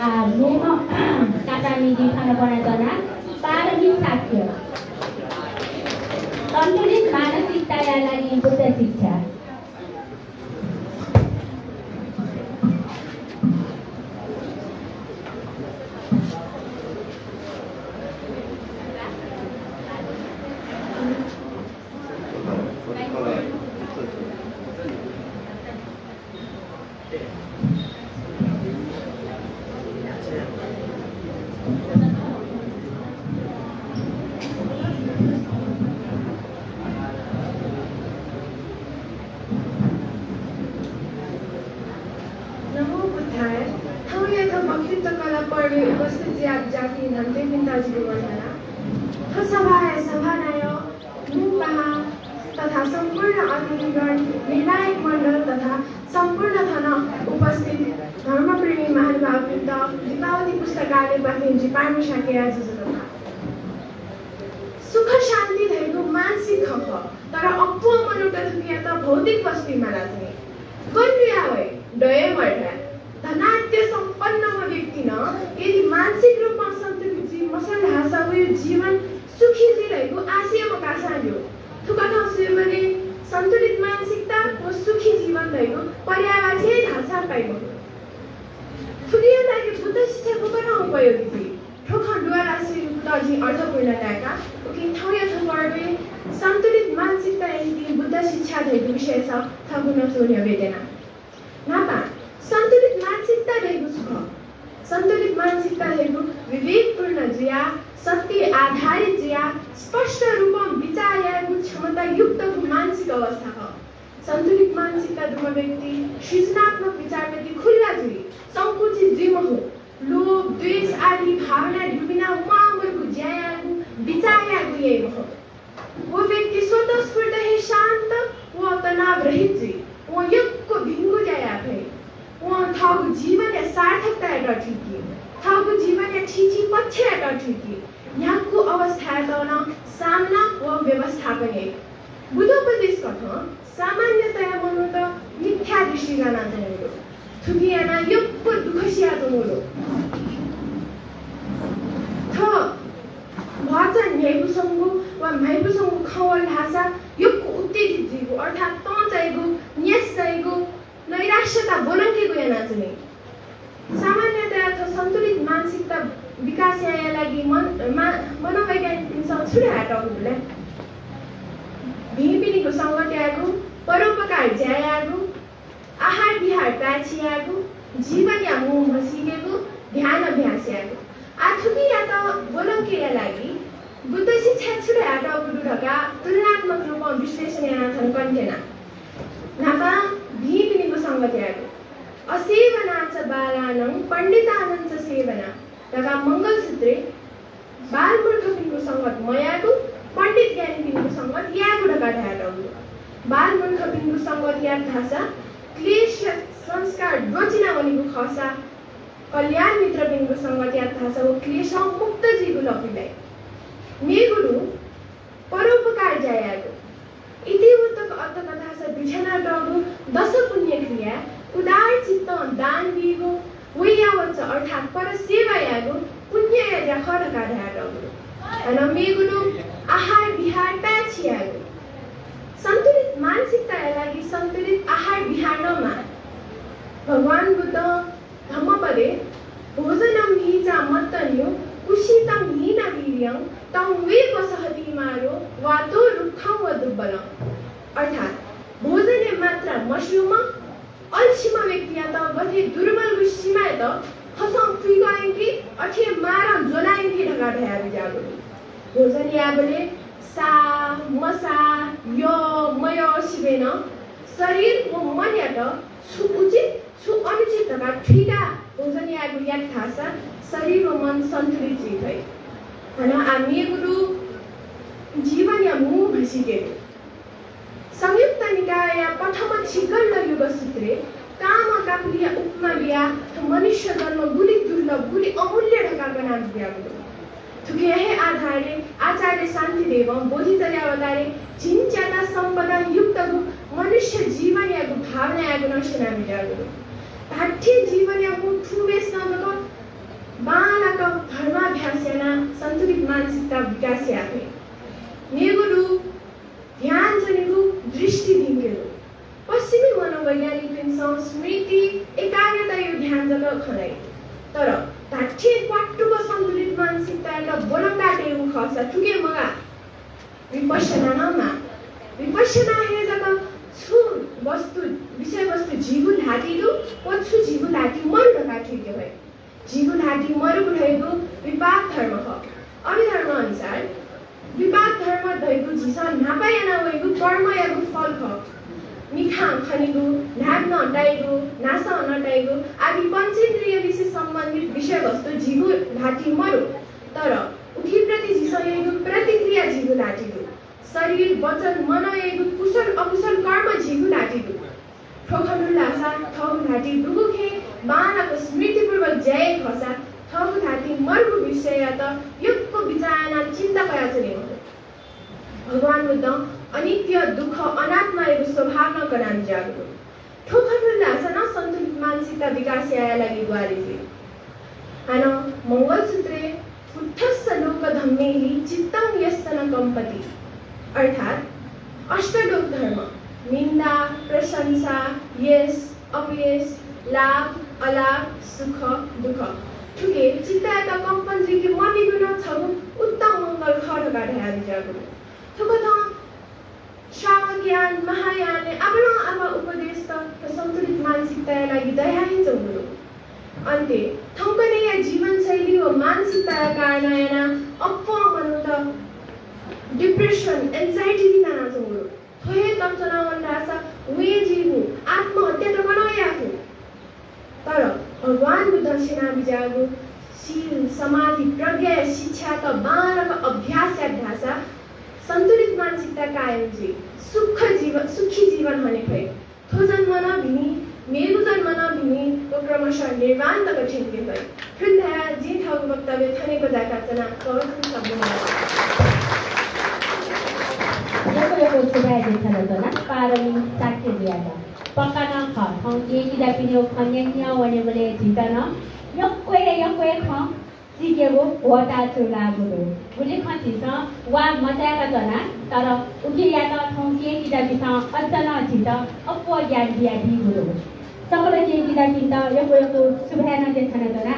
memang kata ini karena penontonnya paragi sakya. Santuliत मानसिकतालाई लागि बुद्ध शिक्षा तथा संपूर्ण अतिथिगण निर्णायक मण्डल तथा संपूर्ण थन उपस्थित धर्मप्रेमी महानुभाववृन्द दीपावली पुस्तकालय प्रतिनिधि पार्मी साकेरा जुजुलमा सुख शान्ति भएको मानसिक खप तर अप्पु मनोटा दुनिया त भौतिक वस्तुमा लाग्ने गन्डिया भए डय मर्दा धनाढ्य सम्पन्न व्यक्ति न यदि मानसिक रूपमा सन्तुलित मसल हाँसा जीवन सुखी रहेको आशयमा कासान्यो थुका ठाउँले सन्तुलित मानसिकता व सुखी जीवन रहेको पर्यावाची ढाँचा पाइएको थुलिया लागि बुद्ध शिक्षाको गर्न उपयोगी थिए ठोखण्डुवा राष्ट्रिय तर्जी अर्थपूर्णताका उकि ठाउँ थुपर्वे सन्तुलित मानसिकता यदि बुद्ध शिक्षा रहेको विषय छ थगुन सोन्य वेदना नापा सन्तुलित मानसिकता रहेको सुख सन्तुलित मानसिकता रहेको विवेकपूर्ण जिया सत्य आधारित जिया स्पष्ट रूपमा विचारको क्षमता युक्त मानसिक अवस्था हो सन्तुलित मानसिकता दुमा व्यक्ति सृजनात्मक विचारप्रति खुल्ला जुई संकुचित जीव हो लोभ द्वेष आदि भावना डुबिना उमामरको ज्यायाको विचारको यही हो वो व्यक्ति स्वतस्फूर्त है शान्त वो तनाव रहित जुई वो यक्को भिङ्गो ज्याया भए वो थाउको जीवन या सार्थकता एउटा ठिकी थाउको जीवन या छिछि पक्ष एउटा ठिकी यहाँको अवस्था तन सामना व व्यवस्थापन बुद्धोपदेश कथ सामान्यतया मनो त मिथ्या दृष्टि जाना जमुलो थुकियाना यक्को दुखसिया जमुलो थ भजन न्यायपुसङ्गु वा माइपुसङ्गु खवल भाषा यक्को उत्तेजित जीवो अर्थात् त चाहिएको न्यास चाहिएको नैराश्यता बोलङ्केको याना जुने सामान्यतया सन्तुलित मानसिकता विकास या लागि मनोवैज्ञानिकसँग छुट्या हटाउनुलाई भिपिनीको सङ्गत्यागु परोपकार ज्यायागु आहार विहार प्याचियागु जीवन या मुह मसिगेगु ध्यान अभ्यासयागु आथुकी या त बोलङ्के लागि बुद्ध शिक्षा छुट्या हटाउनु ढका तुलनात्मक रूपमा विश्लेषण यानाथन कन्टेना नापा भिपिनीको सङ्गत्यागु असेवनाच बालानं पण्डितानञ्च सेवना तथा मङ्गलसूत्रे बालमूर्खपिनको सङ्गत मयागु पण्डित ज्ञानीपिनको सङ्गत यागु ढका ढाटाउनु बालमूर्खपिनको सङ्गत याग भाषा क्लेश संस्कार डोचिना वनिको खसा कल्याण मित्रपिनको सङ्गत याग भाषा वो क्लेश मुक्त जीवु लपिलाई मेगुरु परोपकार जायागु इतिवृत्तको अर्थकथा छ बिछना डगु दश पुण्य क्रिया उदार चित्त दान दिगो वैयावच अर्थात् पर सेवा यागो पुण्य या खडका ढाडगु अनि मेगुरु आहार विहार प्याचियागु सन्तुलित मानसिकता लागि सन्तुलित आहार विहार नमा भगवान बुद्ध धम्मपदे भोजनम हीचा मत्तन्यो कुशितम हीना वीर्यं तं वे वसहति मारो वातो रुखं व दुर्बलम अर्थात् भोजने मात्रा मशरूम अल्छिमा व्यक्ति या त गथे दुर्बल गुस्सीमा त खसं फिगाएंकी अठे मारा जोनाएंकी ढका ढया बिजागु भोजन याबले सा मसा यो मय शिवेन शरीर व मन या त छु उचित छु अनुचित ढका ठिका भोजन यागु याक थासा शरीर व मन सन्तुलित भए हना हामी गुरु जीवन या मुह भसिके संयुक्त निकाय प्रथम छिगल्ल युग सूत्रे काम काकुलिया उपमा लिया मनुष्य जन्म गुली दुर्लभ गुली अमूल्य ढकाको नाम दिया थुके हे आधारले आचार्य शान्ति देव बोधिचर्या अवतारे झिन्च्याता सम्पदा युक्त मनुष्य जीवन याको भावना याको नशना बिजागु पाठ्य जीवन या मुठु बेस नगको सन्तुलित मानसिकता विकास याथे नेगुरु ध्यान जनेगु दृष्टि धिंगेगु पश्चिमी मनोवैज्ञानिक स्मृति एकाग्रता यो ध्यान जग खनाइ तर धाठे पाटुको सन्तुलित मानसिकता एउटा बोलंगाटे उ खसा ठुके मगा विपश्यना हे जग छु वस्तु विषय वस्तु जीवन हाटीरु पछु जीवन हाटी मन ढकाठी भए जीवन हाटी मरु रहेको विपाक धर्म हो अभिधर्म अनुसार विपाक धर्म दैगु जिसा नापायना वैगु कर्म यागु फल हो मिठा खनिगु ढाक्न हटाइगु नासा नटाइगु आदि पञ्चेन्द्रिय विषय सम्बन्धित विषय वस्तु जीवन हाटी मरु तर उठी प्रति जिसा यागु प्रतिक्रिया जीवन हाटीगु शरीर वचन मन यागु कुशल अकुशल कर्म जीवन हाटीगु ठोखनुल्लासा थौ घाटी दुगुखे बानको स्मृतिपूर्वक जय खसा थौ घाटी मर्गु विषय त युगको विचारणा चिन्ता कयाचने हो भगवान बुद्ध अनित्य दुःख अनात्मा एगो स्वभाव न करान जागु ठोखनुल्लासा न सन्तुलित मानसिकता विकास याया लागि ग्वारीले हान मंगलसूत्रे पुट्ठस्स लोक धम्मेहि चित्तं यस्तन कंपति अर्थात अष्टलोक धर्म निंदा प्रशंसा यश अपयश लाभ अलाभ सुख दुख ठुके चित्ता कंपन जी के मनी गुण छ उत्तम मंगल खडगा ढाल जागु ठुको त श्रावण ज्ञान महायान आफ्नो आमा उपदेश त सन्तुलित मानसिकता लागि दयाही जंगुरो अन्ते थौकने या जीवन शैली व मानसिकता कारण अप्पो मनु त डिप्रेशन एंजाइटी दिना जंगुरो थोहे तमचना वन्दासा वे जीवु आत्महत्या त बनायाफु तर भगवान बुद्ध सेना बिजागु शील समाधि प्रज्ञा शिक्षा त बालक अभ्यास या भाषा सन्तुलित मानसिकता कायम जी सुखी जीवन हुने भए थो जन्म नभिनी मेरो जन्म नभिनी तो क्रमशः निर्वाण तक छिन्के भए फिर जी ठाउँ वक्तव्य थनेको जाकाचना कवि शब्दमा Yo supaya sana parang sakit dia ada. Pakana kha, thong ye kita pinyo kanyanya wane boleh jika na. Yok kue kha, jike wo wata chula bulu. Boleh kha jisa, wa mata ka sana. Taro uki ya ta thong ye kita bisa asana jita, apa yang dia di bulu. Sekolah ye kita pinta yo supaya na sana